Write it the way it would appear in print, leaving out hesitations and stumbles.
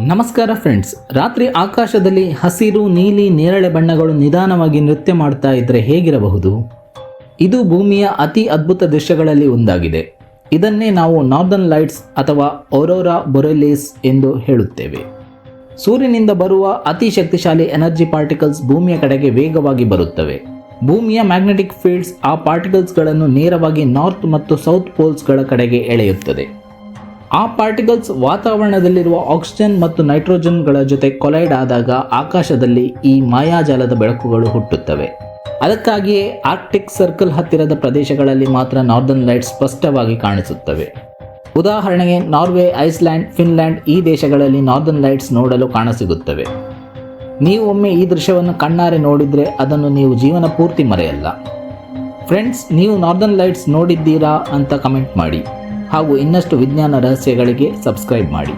ನಮಸ್ಕಾರ ಫ್ರೆಂಡ್ಸ್. ರಾತ್ರಿ ಆಕಾಶದಲ್ಲಿ ಹಸಿರು, ನೀಲಿ, ನೇರಳೆ ಬಣ್ಣಗಳು ನಿಧಾನವಾಗಿ ನೃತ್ಯ ಮಾಡ್ತಾ ಇದ್ರೆ ಹೇಗಿರಬಹುದು? ಇದು ಭೂಮಿಯ ಅತಿ ಅದ್ಭುತ ದೃಶ್ಯಗಳಲ್ಲಿ ಒಂದಾಗಿದೆ. ಇದನ್ನೇ ನಾವು ನಾರ್ದರ್ನ್ ಲೈಟ್ಸ್ ಅಥವಾ ಔರೋರಾ ಬೊರೆಲಿಸ್ ಎಂದು ಹೇಳುತ್ತೇವೆ. ಸೂರ್ಯನಿಂದ ಬರುವ ಅತಿ ಶಕ್ತಿಶಾಲಿ ಎನರ್ಜಿ ಪಾರ್ಟಿಕಲ್ಸ್ ಭೂಮಿಯ ಕಡೆಗೆ ವೇಗವಾಗಿ ಬರುತ್ತವೆ. ಭೂಮಿಯ ಮ್ಯಾಗ್ನೆಟಿಕ್ ಫೀಲ್ಡ್ಸ್ ಆ ಪಾರ್ಟಿಕಲ್ಸ್ಗಳನ್ನು ನೇರವಾಗಿ ನಾರ್ತ್ ಮತ್ತು ಸೌತ್ ಪೋಲ್ಸ್ಗಳ ಕಡೆಗೆ ಎಳೆಯುತ್ತದೆ. ಆ ಪಾರ್ಟಿಕಲ್ಸ್ ವಾತಾವರಣದಲ್ಲಿರುವ ಆಕ್ಸಿಜನ್ ಮತ್ತು ನೈಟ್ರೋಜನ್ಗಳ ಜೊತೆ ಕೊಲೈಡ್ ಆದಾಗ ಆಕಾಶದಲ್ಲಿ ಈ ಮಾಯಾಜಾಲದ ಬೆಳಕುಗಳು ಹುಟ್ಟುತ್ತವೆ. ಅದಕ್ಕಾಗಿಯೇ ಆರ್ಕ್ಟಿಕ್ ಸರ್ಕಲ್ ಹತ್ತಿರದ ಪ್ರದೇಶಗಳಲ್ಲಿ ಮಾತ್ರ ನಾರ್ದರ್ನ್ ಲೈಟ್ಸ್ ಸ್ಪಷ್ಟವಾಗಿ ಕಾಣಿಸುತ್ತವೆ. ಉದಾಹರಣೆಗೆ ನಾರ್ವೆ, ಐಸ್ಲ್ಯಾಂಡ್, ಫಿನ್ಲ್ಯಾಂಡ್ ಈ ದೇಶಗಳಲ್ಲಿ ನಾರ್ದರ್ನ್ ಲೈಟ್ಸ್ ನೋಡಲು ಕಾಣಸಿಗುತ್ತವೆ. ನೀವು ಒಮ್ಮೆ ಈ ದೃಶ್ಯವನ್ನು ಕಣ್ಣಾರೆ ನೋಡಿದರೆ ಅದನ್ನು ನೀವು ಜೀವನ ಪೂರ್ತಿ ಮರೆಯಲ್ಲ. ಫ್ರೆಂಡ್ಸ್, ನೀವು ನಾರ್ದರ್ನ್ ಲೈಟ್ಸ್ ನೋಡಿದ್ದೀರಾ ಅಂತ ಕಮೆಂಟ್ ಮಾಡಿ ಹಾಗೂ ಇನ್ನಷ್ಟು ವಿಜ್ಞಾನ ರಹಸ್ಯಗಳಿಗೆ ಸಬ್ಸ್ಕ್ರೈಬ್ ಮಾಡಿ.